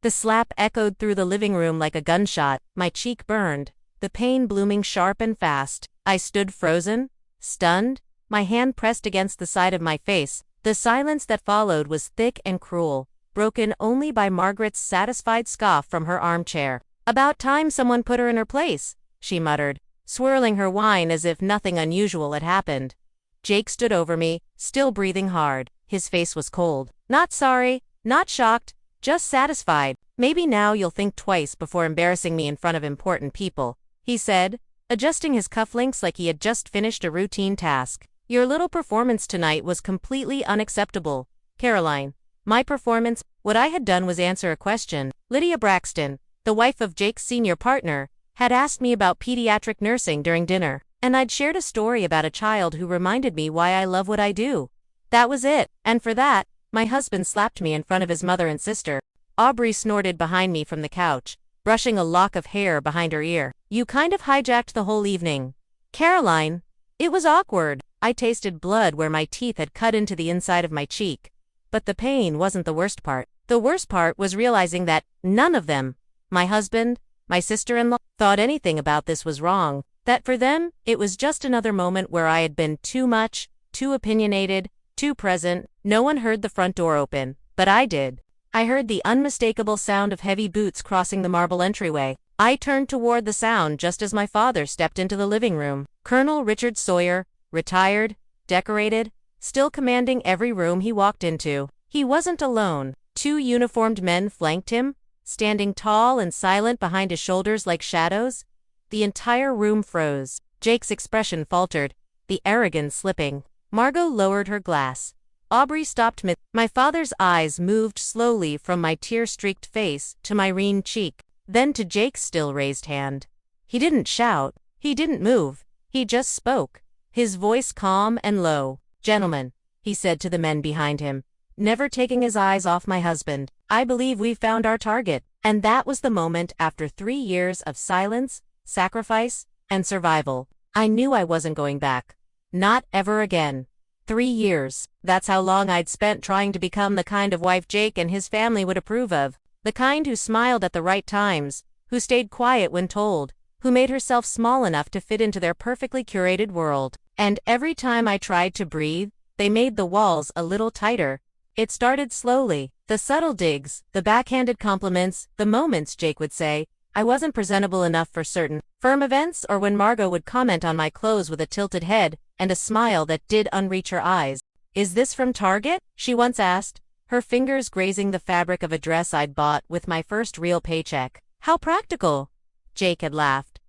The slap echoed through the living room like a gunshot. My cheek burned, the pain blooming sharp and fast. I stood frozen, stunned, my hand pressed against the side of my face. The silence that followed was thick and cruel, broken only by Margaret's satisfied scoff from her armchair. "About time someone put her in her place," she muttered, swirling her wine as if nothing unusual had happened. Jake stood over me, still breathing hard. His face was cold. "Not sorry, not shocked, just satisfied. Maybe now you'll think twice before embarrassing me in front of important people," he said, adjusting his cufflinks like he had just finished a routine task. "Your little performance tonight was completely unacceptable, Caroline." My performance? What I had done was answer a question. Lydia Braxton, the wife of Jake's senior partner, had asked me about pediatric nursing during dinner, and I'd shared a story about a child who reminded me why I love what I do. That was it, and for that, my husband slapped me in front of his mother and sister. Aubrey snorted behind me from the couch, brushing a lock of hair behind her ear. "You kind of hijacked the whole evening, Caroline." It was awkward. I tasted blood where my teeth had cut into the inside of my cheek. But the pain wasn't the worst part. The worst part was realizing that none of them, my husband, my sister-in-law, thought anything about this was wrong. That for them, it was just another moment where I had been too much, too opinionated, too present. No one heard the front door open, but I did. I heard the unmistakable sound of heavy boots crossing the marble entryway. I turned toward the sound just as my father stepped into the living room. Colonel Richard Sawyer, retired, decorated, still commanding every room he walked into. He wasn't alone. 2 uniformed men flanked him, standing tall and silent behind his shoulders like shadows. The entire room froze. Jake's expression faltered, the arrogance slipping. Margot lowered her glass. Aubrey stopped mid. My father's eyes moved slowly from my tear-streaked face to my Irene cheek, then to Jake's still raised hand. He didn't shout. He didn't move. He just spoke, his voice calm and low. "Gentlemen," he said to the men behind him, never taking his eyes off my husband, "I believe we've found our target." And that was the moment, after 3 years of silence, sacrifice, and survival. I knew I wasn't going back. Not ever again. 3 years. That's how long I'd spent trying to become the kind of wife Jake and his family would approve of. The kind who smiled at the right times, who stayed quiet when told, who made herself small enough to fit into their perfectly curated world. And every time I tried to breathe, they made the walls a little tighter. It started slowly. The subtle digs, the backhanded compliments, the moments Jake would say I wasn't presentable enough for certain firm events, or when Margot would comment on my clothes with a tilted head and a smile that did unreach her eyes. "Is this from Target?" she once asked, her fingers grazing the fabric of a dress I'd bought with my first real paycheck. "How practical." Jake had laughed.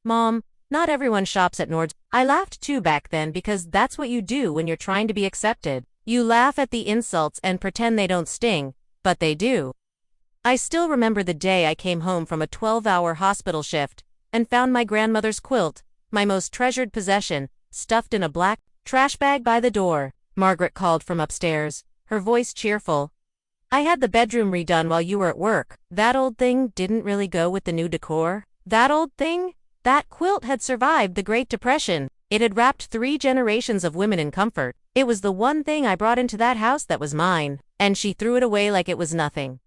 "Mom, not everyone shops at Nord's." I laughed too back then, because that's what you do when you're trying to be accepted. You laugh at the insults and pretend they don't sting, but they do. I still remember the day I came home from a 12-hour hospital shift and found my grandmother's quilt, my most treasured possession, stuffed in a black trash bag by the door. Margaret called from upstairs, her voice cheerful. "I had the bedroom redone while you were at work." That old thing didn't really go with the new decor. That old thing? That quilt had survived the Great Depression. It had wrapped 3 generations of women in comfort. It was the one thing I brought into that house that was mine, and she threw it away like it was nothing.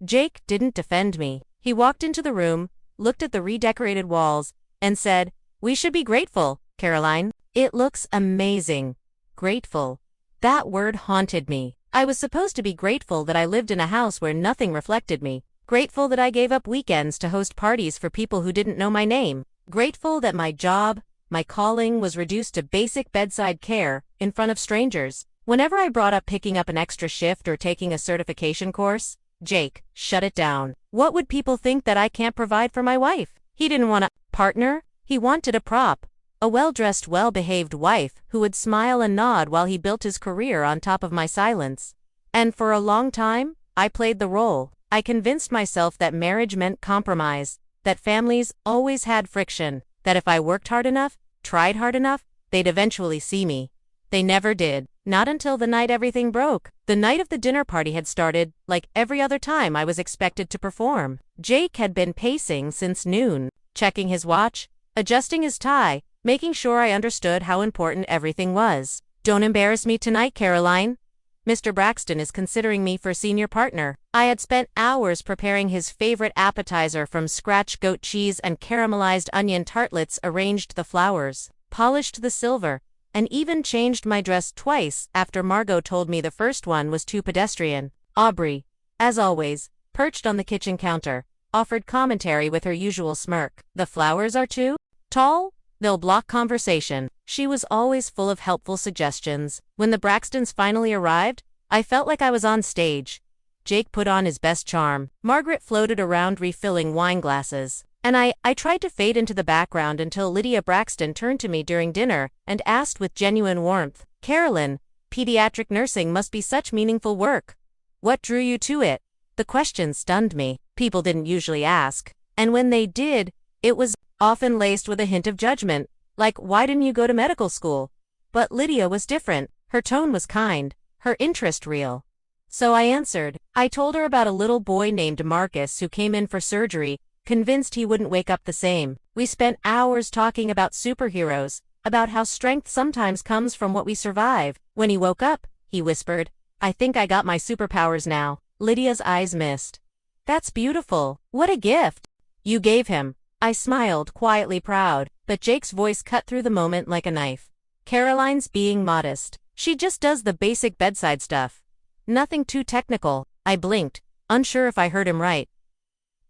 Jake didn't defend me. He walked into the room, looked at the redecorated walls, and said, "We should be grateful, Caroline. It looks amazing." Grateful. That word haunted me. I was supposed to be grateful that I lived in a house where nothing reflected me. Grateful that I gave up weekends to host parties for people who didn't know my name. Grateful that my job, my calling, was reduced to basic bedside care in front of strangers. Whenever I brought up picking up an extra shift or taking a certification course, Jake shut it down. What would people think that I can't provide for my wife? He didn't want a partner. He wanted a prop. A well-dressed, well-behaved wife who would smile and nod while he built his career on top of my silence. And for a long time, I played the role. I convinced myself that marriage meant compromise, that families always had friction, that if I worked hard enough, tried hard enough, they'd eventually see me. They never did. Not until the night everything broke. The night of the dinner party had started, like every other time I was expected to perform. Jake had been pacing since noon, checking his watch, adjusting his tie, making sure I understood how important everything was. "Don't embarrass me tonight, Caroline," Mr. Braxton is considering me for senior partner. I had spent hours preparing his favorite appetizer from scratch goat cheese and caramelized onion tartlets, arranged the flowers, polished the silver, and even changed my dress twice after Margot told me the first one was too pedestrian. Aubrey, as always, perched on the kitchen counter, offered commentary with her usual smirk. The flowers are too tall? They'll block conversation. She was always full of helpful suggestions. When the Braxtons finally arrived, I felt like I was on stage. Jake put on his best charm. Margaret floated around refilling wine glasses. And I tried to fade into the background until Lydia Braxton turned to me during dinner and asked with genuine warmth, "Carolyn, pediatric nursing must be such meaningful work. What drew you to it?" The question stunned me. People didn't usually ask. And when they did, it was often laced with a hint of judgment, like, "Why didn't you go to medical school?" But Lydia was different. Her tone was kind, her interest real. So I answered. I told her about a little boy named Marcus who came in for surgery, convinced he wouldn't wake up the same. We spent hours talking about superheroes, about how strength sometimes comes from what we survive. When he woke up, he whispered, "I think I got my superpowers now." Lydia's eyes missed. "That's beautiful. What a gift you gave him." I smiled, quietly proud, but Jake's voice cut through the moment like a knife. "Caroline's being modest. She just does the basic bedside stuff. Nothing too technical." I blinked, unsure if I heard him right.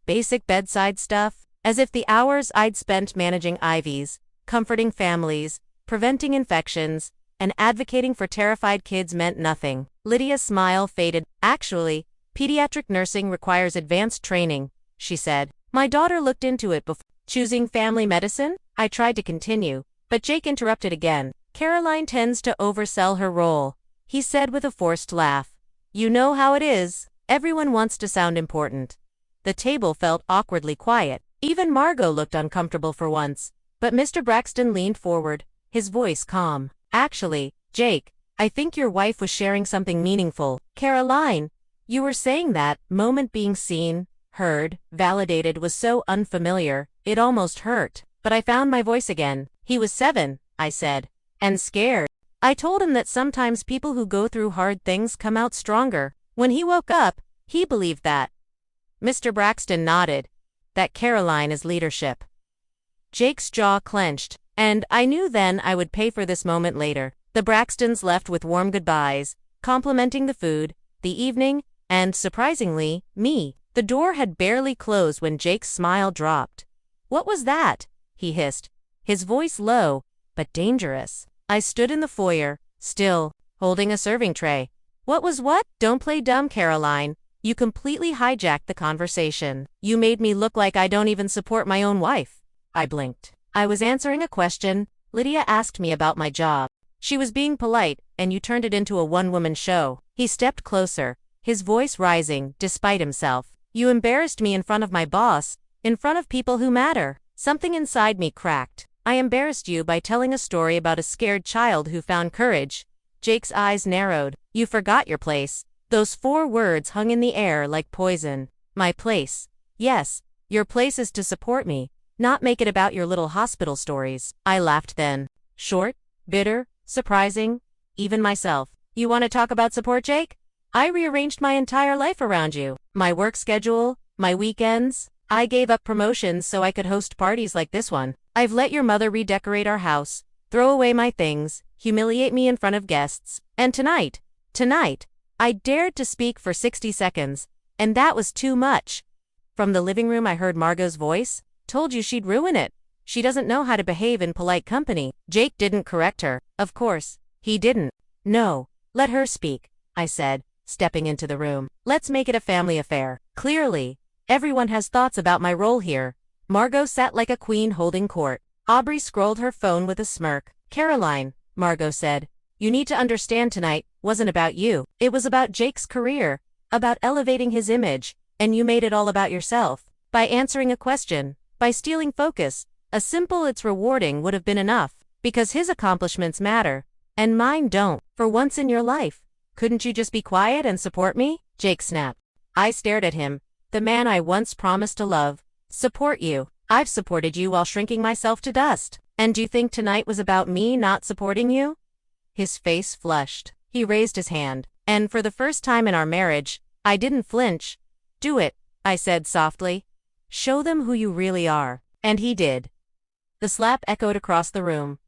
Basic bedside stuff? As if the hours I'd spent managing IVs, comforting families, preventing infections, and advocating for terrified kids meant nothing. Lydia's smile faded. "Actually, pediatric nursing requires advanced training," she said. "My daughter looked into it before choosing family medicine." I tried to continue, but Jake interrupted again. "Caroline tends to oversell her role," he said with a forced laugh. "You know how it is. Everyone wants to sound important." The table felt awkwardly quiet. Even Margot looked uncomfortable for once. But Mr. Braxton leaned forward, his voice calm. "Actually, Jake, I think your wife was sharing something meaningful." "Caroline, you were saying that." Moment being seen, heard, validated was so unfamiliar, it almost hurt. But I found my voice again. "He was 7, I said. And scared. I told him that sometimes people who go through hard things come out stronger. When he woke up, he believed that." Mr. Braxton nodded. "That Caroline is leadership." Jake's jaw clenched, and I knew then I would pay for this moment later. The Braxtons left with warm goodbyes, complimenting the food, the evening, and, surprisingly, me. The door had barely closed when Jake's smile dropped. "What was that?" he hissed, his voice low, but dangerous. I stood in the foyer, still, holding a serving tray. "What was what?" "Don't play dumb, Caroline. You completely hijacked the conversation. You made me look like I don't even support my own wife." I blinked. "I was answering a question. Lydia asked me about my job. She was being polite, and you turned it into a one-woman show." He stepped closer, his voice rising, despite himself. "You embarrassed me in front of my boss, in front of people who matter." Something inside me cracked. "I embarrassed you by telling a story about a scared child who found courage." Jake's eyes narrowed. "You forgot your place." Those 4 words hung in the air like poison. My place. Yes, your place is to support me, not make it about your little hospital stories. I laughed then. Short, bitter, surprising, even myself. "You want to talk about support, Jake? I rearranged my entire life around you. My work schedule, my weekends. I gave up promotions so I could host parties like this one. I've let your mother redecorate our house, throw away my things, humiliate me in front of guests. And tonight, I dared to speak for 60 seconds, and that was too much." From the living room I heard Margot's voice. "Told you she'd ruin it. She doesn't know how to behave in polite company." Jake didn't correct her. Of course, he didn't. "No, let her speak," I said, stepping into the room. "Let's make it a family affair." Clearly, everyone has thoughts about my role here. Margot sat like a queen holding court. Aubrey scrolled her phone with a smirk. "Caroline," Margot said, "you need to understand tonight wasn't about you. It was about Jake's career, about elevating his image, and you made it all about yourself. By answering a question, by stealing focus, a simple 'it's rewarding' would have been enough, because his accomplishments matter, and mine don't. For once in your life, couldn't you just be quiet and support me?" Jake snapped. I stared at him. "The man I once promised to love. Support you. I've supported you while shrinking myself to dust. And do you think tonight was about me not supporting you?" His face flushed. He raised his hand. And for the first time in our marriage, I didn't flinch. Do it, I said softly. Show them who you really are. And he did. The slap echoed across the room.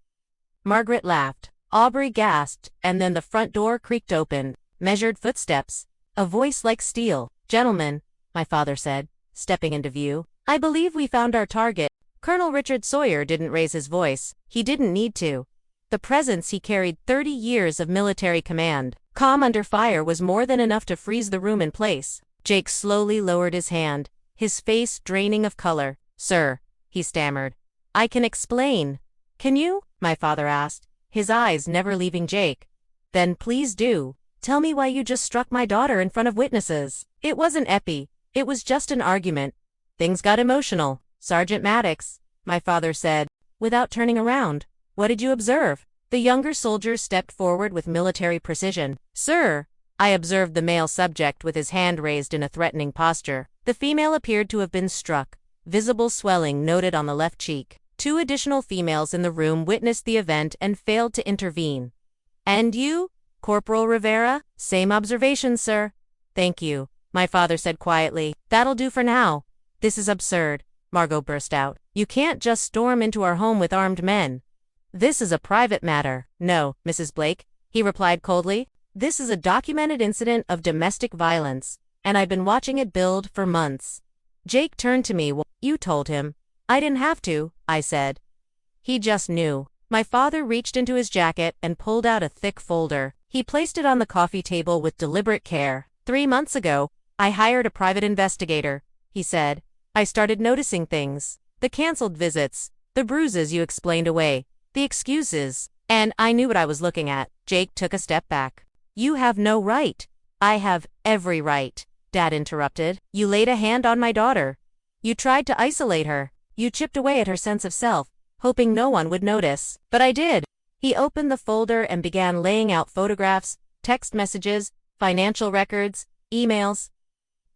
Margaret laughed. Aubrey gasped, and then the front door creaked open. Measured footsteps. A voice like steel. Gentlemen, my father said, stepping into view. I believe we found our target. Colonel Richard Sawyer didn't raise his voice. He didn't need to. The presence he carried 30 years of military command. Calm under fire was more than enough to freeze the room in place. Jake slowly lowered his hand, his face draining of color. Sir, he stammered. I can explain. Can you? My father asked, his eyes never leaving Jake. Then please do. Tell me why you just struck my daughter in front of witnesses. It wasn't epi. It was just an argument. Things got emotional. Sergeant Maddox, my father said, without turning around. What did you observe? The younger soldier stepped forward with military precision. Sir, I observed the male subject with his hand raised in a threatening posture. The female appeared to have been struck. Visible swelling noted on the left cheek. 2 additional females in the room witnessed the event and failed to intervene. And you, Corporal Rivera? Same observation, sir. Thank you, my father said quietly. That'll do for now. This is absurd, Margot burst out. You can't just storm into our home with armed men. This is a private matter. No, Mrs. Blake, he replied coldly. This is a documented incident of domestic violence, and I've been watching it build for months. Jake turned to me. Well, you told him. I didn't have to, I said. He just knew. My father reached into his jacket and pulled out a thick folder. He placed it on the coffee table with deliberate care. 3 months ago, I hired a private investigator, he said. I started noticing things. The canceled visits, the bruises you explained away, the excuses, and I knew what I was looking at. Jake took a step back. You have no right. I have every right, Dad interrupted. You laid a hand on my daughter. You tried to isolate her. You chipped away at her sense of self, hoping no one would notice. But I did. He opened the folder and began laying out photographs, text messages, financial records, emails.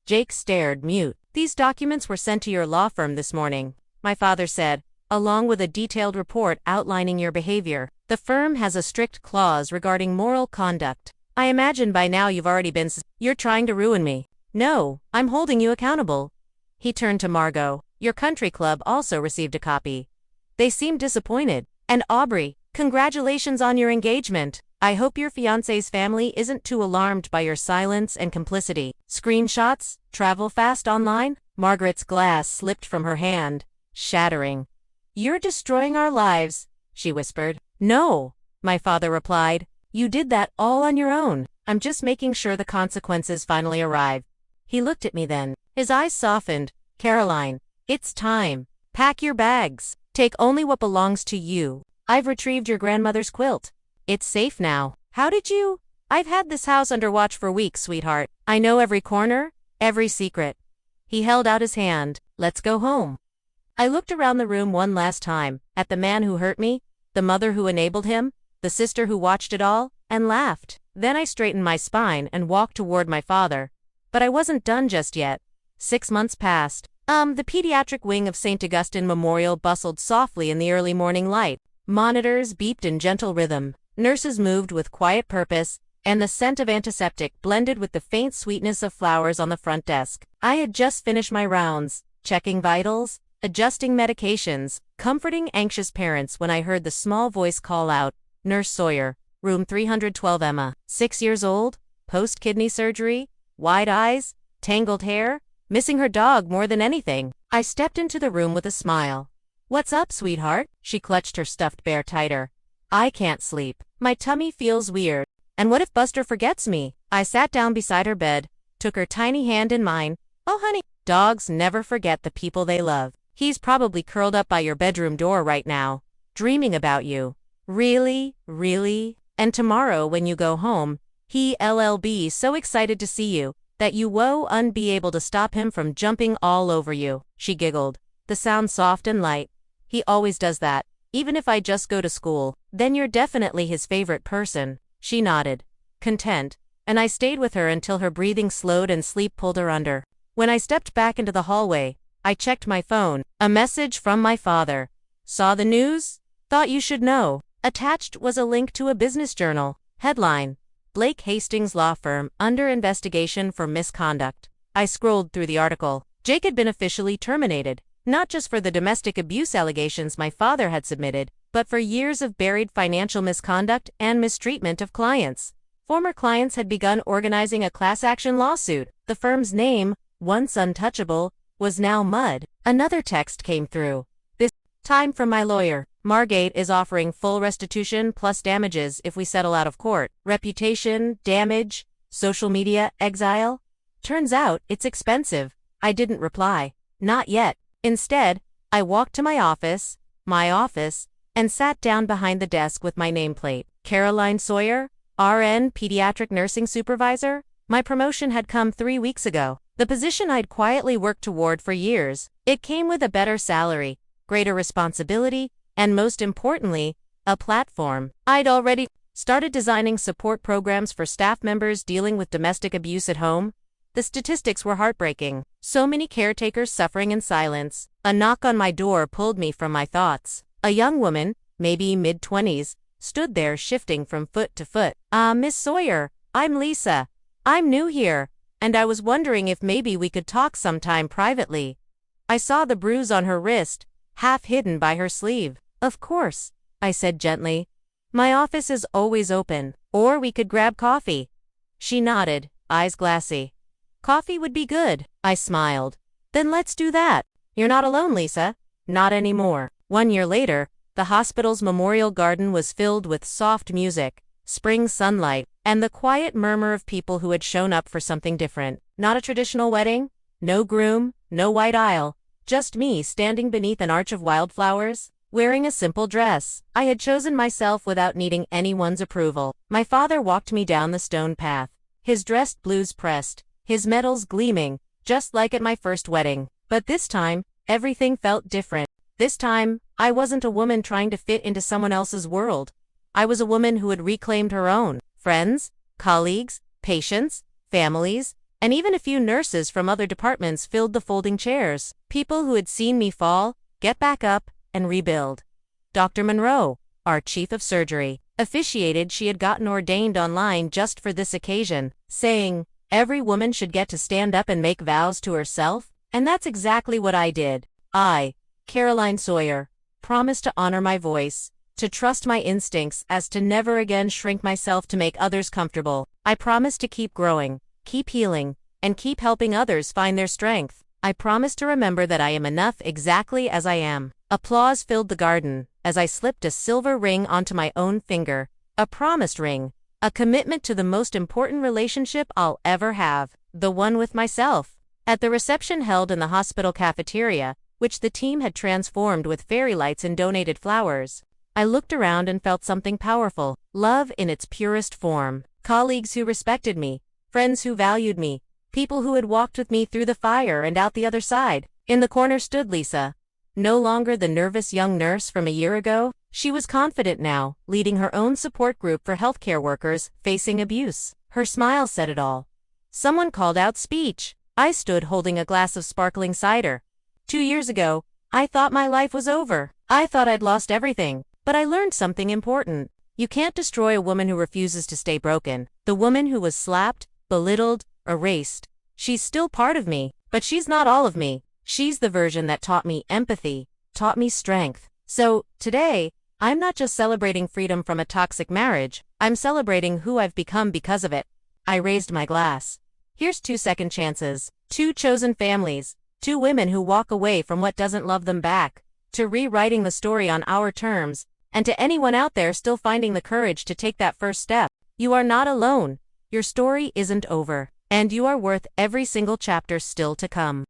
Jake stared, mute. These documents were sent to your law firm this morning, my father said, along with a detailed report outlining your behavior. The firm has a strict clause regarding moral conduct. I imagine by now you've already been You're trying to ruin me. No, I'm holding you accountable. He turned to Margot. Your country club also received a copy. They seemed disappointed. And Aubrey, congratulations on your engagement. I hope your fiancé's family isn't too alarmed by your silence and complicity. Screenshots? Travel fast online? Margaret's glass slipped from her hand, shattering. You're destroying our lives, she whispered. No, my father replied. You did that all on your own. I'm just making sure the consequences finally arrive. He looked at me then. His eyes softened. Caroline, it's time. Pack your bags. Take only what belongs to you. I've retrieved your grandmother's quilt. It's safe now. How did you? I've had this house under watch for weeks, sweetheart. I know every corner, every secret. He held out his hand. Let's go home. I looked around the room one last time, at the man who hurt me, the mother who enabled him, the sister who watched it all, and laughed. Then I straightened my spine and walked toward my father. But I wasn't done just yet. 6 months passed. The pediatric wing of St. Augustine Memorial bustled softly in the early morning light. Monitors beeped in gentle rhythm. Nurses moved with quiet purpose, and the scent of antiseptic blended with the faint sweetness of flowers on the front desk. I had just finished my rounds, checking vitals, adjusting medications, comforting anxious parents when I heard the small voice call out, Nurse Sawyer, room 312 Emma, 6 years old, post-kidney surgery, wide eyes, tangled hair, missing her dog more than anything. I stepped into the room with a smile. What's up, sweetheart? She clutched her stuffed bear tighter. I can't sleep. My tummy feels weird. And what if Buster forgets me? I sat down beside her bed, took her tiny hand in mine. Oh, honey, dogs never forget the people they love. He's probably curled up by your bedroom door right now, dreaming about you. Really, really? And tomorrow when you go home, he'll be so excited to see you, that you won't be able to stop him from jumping all over you. She giggled, the sound soft and light. He always does that, even if I just go to school. Then you're definitely his favorite person. She nodded, content, and I stayed with her until her breathing slowed and sleep pulled her under. When I stepped back into the hallway, I checked my phone. A message from my father. Saw the news? Thought you should know. Attached was a link to a business journal. Headline: Blake Hastings Law Firm under investigation for misconduct. I scrolled through the article. Jake had been officially terminated, not just for the domestic abuse allegations my father had submitted, but for years of buried financial misconduct and mistreatment of clients. Former clients had begun organizing a class action lawsuit. The firm's name, once untouchable, was now mud. Another text came through. This time from my lawyer. Margate is offering full restitution plus damages if we settle out of court. Reputation, damage, social media, exile. Turns out, it's expensive. I didn't reply. Not yet. Instead, I walked to my office, and sat down behind the desk with my nameplate. Caroline Sawyer, RN Pediatric Nursing Supervisor. My promotion had come 3 weeks ago. The position I'd quietly worked toward for years. It came with a better salary, greater responsibility, and most importantly, a platform. I'd already started designing support programs for staff members dealing with domestic abuse at home. The statistics were heartbreaking. So many caretakers suffering in silence. A knock on my door pulled me from my thoughts. A young woman, maybe mid-20s, stood there shifting from foot to foot. Miss Sawyer, I'm Lisa. I'm new here, and I was wondering if maybe we could talk sometime privately. I saw the bruise on her wrist, half hidden by her sleeve. Of course, I said gently. My office is always open, or we could grab coffee. She nodded, eyes glassy. Coffee would be good, I smiled. Then let's do that. You're not alone, Lisa. Not anymore. 1 year later, the hospital's memorial garden was filled with soft music, spring sunlight, and the quiet murmur of people who had shown up for something different. Not a traditional wedding, no groom, no white aisle, just me standing beneath an arch of wildflowers, wearing a simple dress. I had chosen myself without needing anyone's approval. My father walked me down the stone path, his dressed blues pressed, his medals gleaming, just like at my first wedding. But this time, everything felt different. This time, I wasn't a woman trying to fit into someone else's world. I was a woman who had reclaimed her own. Friends, colleagues, patients, families, and even a few nurses from other departments filled the folding chairs. People who had seen me fall, get back up, and rebuild. Dr. Monroe, our chief of surgery, officiated. She had gotten ordained online just for this occasion, saying, every woman should get to stand up and make vows to herself, and that's exactly what I did. I, Caroline Sawyer, promised to honor my voice, to trust my instincts as to never again shrink myself to make others comfortable. I promised to keep growing, keep healing, and keep helping others find their strength. I promised to remember that I am enough exactly as I am. Applause filled the garden as I slipped a silver ring onto my own finger, a promised ring, a commitment to the most important relationship I'll ever have, the one with myself. At the reception held in the hospital cafeteria, which the team had transformed with fairy lights and donated flowers, I looked around and felt something powerful, love in its purest form. Colleagues who respected me, friends who valued me, people who had walked with me through the fire and out the other side. In the corner stood Lisa. No longer the nervous young nurse from a year ago, she was confident now, leading her own support group for healthcare workers facing abuse. Her smile said it all. Someone called out speech. I stood holding a glass of sparkling cider. 2 years ago, I thought my life was over. I thought I'd lost everything. But I learned something important. You can't destroy a woman who refuses to stay broken. The woman who was slapped, belittled, erased. She's still part of me, but she's not all of me. She's the version that taught me empathy, taught me strength. So, today, I'm not just celebrating freedom from a toxic marriage, I'm celebrating who I've become because of it. I raised my glass. Here's 2 second chances, 2 chosen families, 2 women who walk away from what doesn't love them back, to rewriting the story on our terms, and to anyone out there still finding the courage to take that first step. You are not alone. Your story isn't over, and you are worth every single chapter still to come.